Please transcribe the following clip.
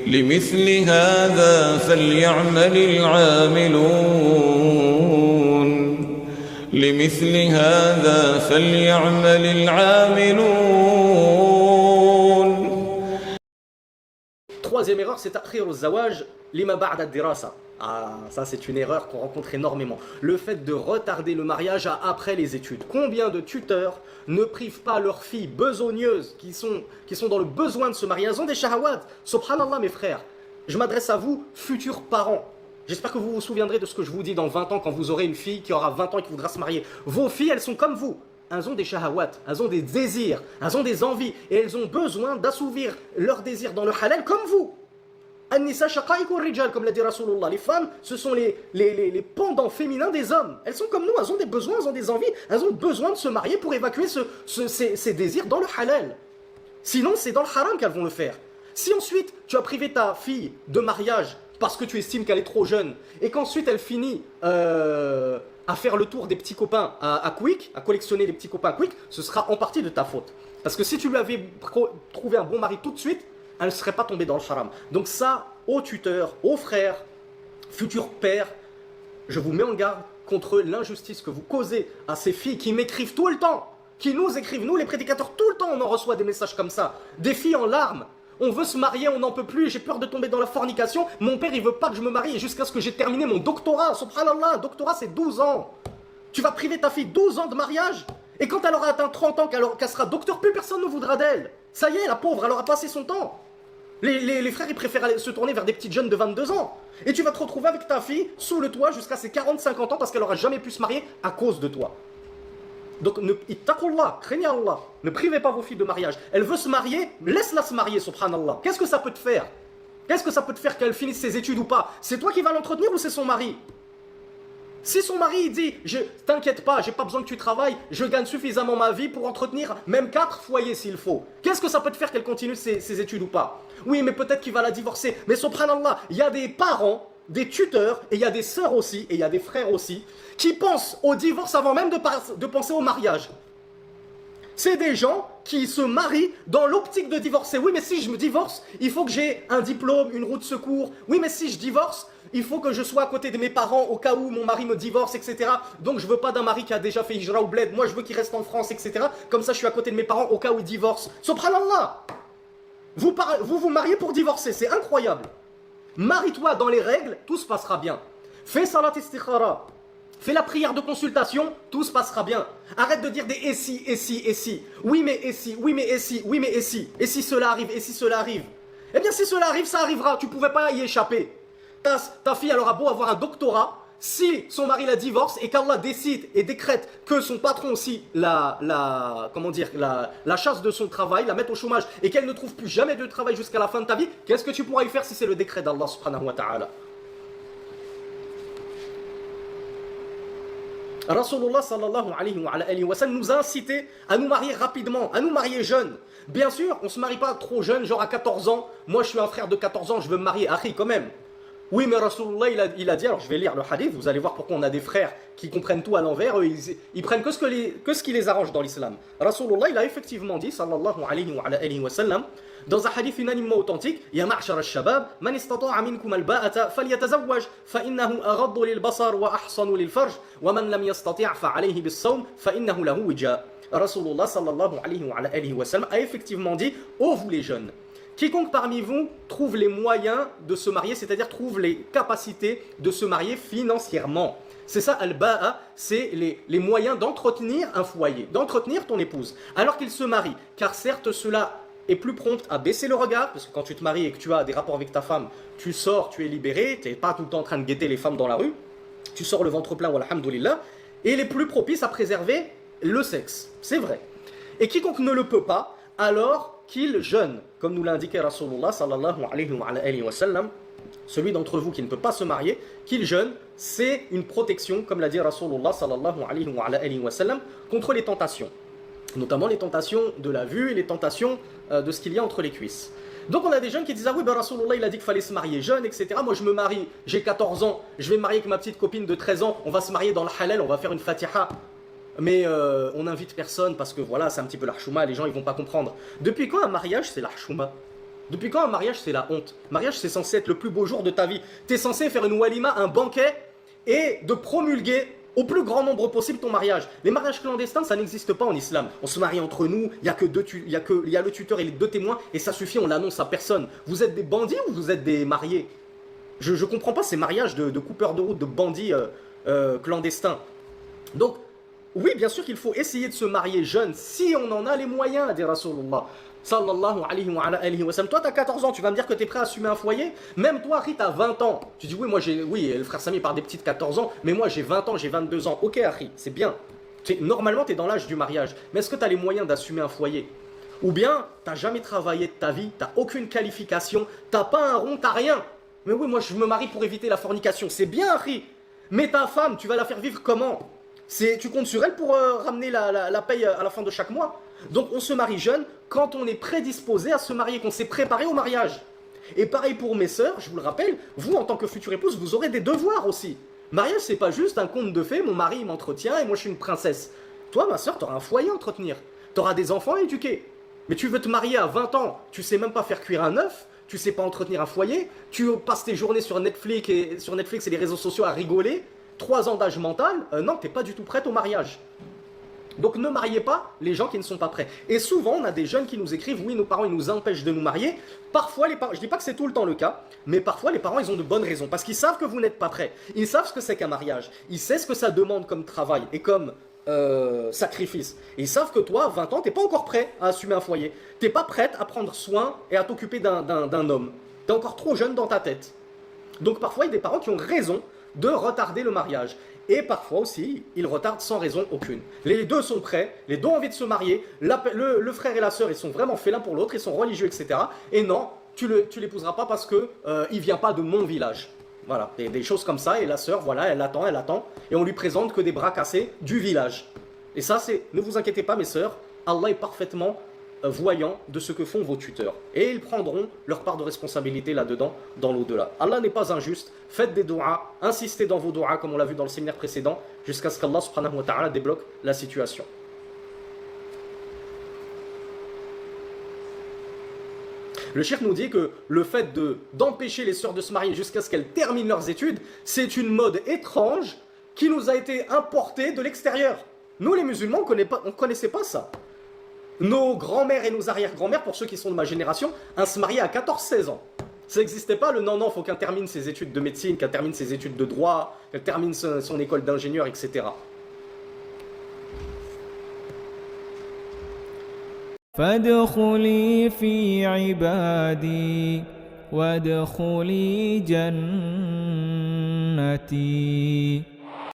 لمثل هذا فليعمل العاملون لمثل هذا فليعمل العاملون. Troisième erreur, c'est ta'khir al-zawaj lima ba'da ad-dirasa. Ah, ça c'est une erreur qu'on rencontre énormément. Le fait de retarder le mariage à après les études. Combien de tuteurs ne privent pas leurs filles besogneuses qui sont dans le besoin de se marier? Elles ont des shahawat. Subhanallah mes frères, je m'adresse à vous, futurs parents. J'espère que vous vous souviendrez de ce que je vous dis dans 20 ans quand vous aurez une fille qui aura 20 ans et qui voudra se marier. Vos filles, elles sont comme vous. Elles ont des shahawat, elles ont des désirs, elles ont des envies et elles ont besoin d'assouvir leurs désirs dans le halal comme vous. An-nisa shaqa'iqur rijal, comme l'a dit Rasulullah. Les femmes, ce sont les pendants féminins des hommes. Elles sont comme nous, elles ont des besoins, elles ont des envies, elles ont besoin de se marier pour évacuer ces désirs dans le halal. Sinon, c'est dans le haram qu'elles vont le faire. Si ensuite, tu as privé ta fille de mariage parce que tu estimes qu'elle est trop jeune et qu'ensuite elle finit à faire le tour des petits copains à Quick, à collectionner les petits copains à Quick, ce sera en partie de ta faute. Parce que si tu lui avais trouvé un bon mari tout de suite, elle ne serait pas tombée dans le haram. Donc ça, aux tuteurs, aux frères, futurs pères, je vous mets en garde contre l'injustice que vous causez à ces filles qui m'écrivent tout le temps, qui nous écrivent, nous les prédicateurs, tout le temps on en reçoit des messages comme ça, des filles en larmes. On veut se marier, on n'en peut plus, j'ai peur de tomber dans la fornication. Mon père, il veut pas que je me marie jusqu'à ce que j'ai terminé mon doctorat. Subhanallah, un doctorat, c'est 12 ans. Tu vas priver ta fille 12 ans de mariage. Et quand elle aura atteint 30 ans, qu'elle sera docteur, plus personne ne voudra d'elle. Ça y est, la pauvre, elle aura passé son temps. Les frères, ils préfèrent aller se tourner vers des petites jeunes de 22 ans. Et tu vas te retrouver avec ta fille sous le toit jusqu'à ses 40-50 ans parce qu'elle n'aura jamais pu se marier à cause de toi. Donc, ittaqullah, craignez Allah. Ne privez pas vos filles de mariage. Elle veut se marier, laisse-la se marier, subhanallah. Qu'est-ce que ça peut te faire? Qu'est-ce que ça peut te faire qu'elle finisse ses études ou pas? C'est toi qui vas l'entretenir ou c'est son mari? Si son mari il dit, t'inquiète pas, j'ai pas besoin que tu travailles, je gagne suffisamment ma vie pour entretenir même 4 foyers s'il faut. Qu'est-ce que ça peut te faire qu'elle continue ses études ou pas? Oui, mais peut-être qu'il va la divorcer. Mais subhanallah, il y a des parents, des tuteurs, et il y a des sœurs aussi, et il y a des frères aussi, qui pensent au divorce avant même de penser au mariage. C'est des gens qui se marient dans l'optique de divorcer. Oui, mais si je me divorce, il faut que j'ai un diplôme, une roue de secours. Oui, mais si je divorce, il faut que je sois à côté de mes parents au cas où mon mari me divorce, etc. Donc je veux pas d'un mari qui a déjà fait hijra ou bled. Moi, je veux qu'il reste en France, etc. Comme ça, je suis à côté de mes parents au cas où ils divorcent. Subhanallah, vous mariez pour divorcer, c'est incroyable. Marie-toi dans les règles, tout se passera bien. Fais salat istikhara. Fais la prière de consultation, tout se passera bien. Arrête de dire des et si, et si, et si. Oui mais et si, oui mais et si, oui mais et si. Et si cela arrive, et si cela arrive. Eh bien si cela arrive, ça arrivera, tu ne pouvais pas y échapper. Ta fille, elle aura beau avoir un doctorat, si son mari la divorce et qu'Allah décide et décrète que son patron aussi la chasse de son travail, la mette au chômage et qu'elle ne trouve plus jamais de travail jusqu'à la fin de ta vie, qu'est-ce que tu pourras y faire si c'est le décret d'Allah subhanahu wa ta'ala? Rasulullah sallallahu alayhi wa sallam nous a incité à nous marier rapidement, à nous marier jeunes. Bien sûr, on ne se marie pas trop jeune, genre à 14 ans. Moi, je suis un frère de 14 ans, je veux me marier. Akhi, quand même. Oui, mais Rasulullah, il a dit, alors je vais lire le hadith, vous allez voir pourquoi on a des frères qui comprennent tout à l'envers. Eux, ils prennent que ce qui les arrange dans l'islam. Rasulullah, il a effectivement dit, sallallahu alayhi wa sallam, dans un hadith unanimement authentique, Ya ma'shar al-shabab, man istata'a minkum al-ba'ata falyatazawwaj, fa innahu aghaddu lil-basar wa ahsanu lil-farj, wa man lam yastati' fa alayhi bis-sawm, fa innahu lahu wija. Rasulullah sallallahu alayhi wa sallam a effectivement dit, ô vous les jeunes, quiconque parmi vous trouve les moyens de se marier, c'est-à-dire trouve les capacités de se marier financièrement. C'est ça, al-ba'a, c'est les moyens d'entretenir un foyer, d'entretenir ton épouse, alors qu'il se marie. Car certes, cela est plus prompt à baisser le regard, parce que quand tu te maries et que tu as des rapports avec ta femme, tu sors, tu es libéré, tu n'es pas tout le temps en train de guetter les femmes dans la rue, tu sors le ventre plein, walhamdulillah, et il est plus propice à préserver le sexe, c'est vrai. Et quiconque ne le peut pas, alors qu'il jeûne, comme nous l'a indiqué Rasulullah sallallahu alayhi wa sallam, celui d'entre vous qui ne peut pas se marier, qu'il jeûne, c'est une protection, comme l'a dit Rasulullah sallallahu alayhi wa sallam, contre les tentations. Notamment les tentations de la vue et les tentations de ce qu'il y a entre les cuisses. Donc on a des jeunes qui disent, ah oui, ben Rasulullah il a dit qu'il fallait se marier jeune, etc. Moi je me marie, j'ai 14 ans, je vais me marier avec ma petite copine de 13 ans, on va se marier dans le halal, on va faire une fatiha. Mais on n'invite personne parce que voilà, c'est un petit peu l'archouma, les gens ils vont pas comprendre. Depuis quand un mariage c'est l'archouma? Depuis quand un mariage c'est la honte? Mariage c'est censé être le plus beau jour de ta vie. Tu es censé faire une walima, un banquet, et de promulguer au plus grand nombre possible ton mariage. Les mariages clandestins, ça n'existe pas en islam. On se marie entre nous, il y a le tuteur et les 2 témoins, et ça suffit, on l'annonce à personne. Vous êtes des bandits ou vous êtes des mariés? Je comprends pas ces mariages de coupeurs de route, de bandits clandestins. Donc, oui, bien sûr qu'il faut essayer de se marier jeune, si on en a les moyens, dit Rasulullah. Sallallahu alayhi wa sallam. Toi, tu as 14 ans, tu vas me dire que tu es prêt à assumer un foyer? Même toi, Harry, tu as 20 ans. Tu dis, oui, le frère Samy part des petites 14 ans, mais moi, j'ai 20 ans, j'ai 22 ans. Ok, Harry, c'est bien. Normalement, tu es dans l'âge du mariage. Mais est-ce que tu as les moyens d'assumer un foyer? Ou bien, tu n'as jamais travaillé de ta vie, tu n'as aucune qualification, tu n'as pas un rond, tu n'as rien. Mais oui, moi, je me marie pour éviter la fornication. C'est bien, Harry. Mais ta femme, tu vas la faire vivre comment? Tu comptes sur elle pour ramener la paye à la fin de chaque mois. Donc on se marie jeune quand on est prédisposé à se marier, qu'on s'est préparé au mariage. Et pareil pour mes sœurs, je vous le rappelle, vous en tant que future épouse, vous aurez des devoirs aussi. Mariage, c'est pas juste un conte de fées, mon mari il m'entretient et moi je suis une princesse. Toi, ma sœur, tu auras un foyer à entretenir. Tu auras des enfants à éduquer. Mais tu veux te marier à 20 ans, tu sais même pas faire cuire un œuf, tu sais pas entretenir un foyer, tu passes tes journées sur Netflix et les réseaux sociaux à rigoler. 3 ans d'âge mental, non, t'es pas du tout prête au mariage. Donc ne mariez pas les gens qui ne sont pas prêts. Et souvent, on a des jeunes qui nous écrivent, oui, nos parents, ils nous empêchent de nous marier. Parfois, les parents, je dis pas que c'est tout le temps le cas, mais parfois, les parents, ils ont de bonnes raisons. Parce qu'ils savent que vous n'êtes pas prêts. Ils savent ce que c'est qu'un mariage. Ils savent ce que ça demande comme travail et comme sacrifice. Et ils savent que toi, à 20 ans, t'es pas encore prêt à assumer un foyer. T'es pas prête à prendre soin et à t'occuper d'un homme. T'es encore trop jeune dans ta tête. Donc parfois, il y a des parents qui ont raison de retarder le mariage. Et parfois aussi, ils retardent sans raison aucune. Les deux sont prêts, les deux ont envie de se marier, le frère et la sœur, ils sont vraiment faits l'un pour l'autre, ils sont religieux, etc. Et non, tu l'épouseras pas parce que il vient pas de mon village. Voilà, des choses comme ça, et la sœur, voilà, elle attend, et on lui présente que des bras cassés du village. Et ça, ne vous inquiétez pas, mes sœurs, Allah est parfaitement voyant de ce que font vos tuteurs. Et ils prendront leur part de responsabilité là-dedans, dans l'au-delà. Allah n'est pas injuste, faites des doigts, insistez dans vos doigts, comme on l'a vu dans le séminaire précédent, jusqu'à ce qu'Allah subhanahu wa ta'ala débloque la situation. Le cheikh nous dit que le fait d'empêcher les sœurs de se marier jusqu'à ce qu'elles terminent leurs études, c'est une mode étrange qui nous a été importée de l'extérieur. Nous les musulmans, on ne connaissait pas ça. Nos grands-mères et nos arrière-grands-mères, pour ceux qui sont de ma génération, se mariaient à 14-16 ans. Ça n'existait pas le non, faut qu'elle termine ses études de médecine, qu'elle termine ses études de droit, qu'elle termine son école d'ingénieur, etc. فادخلي في عبادي وادخلي جنتي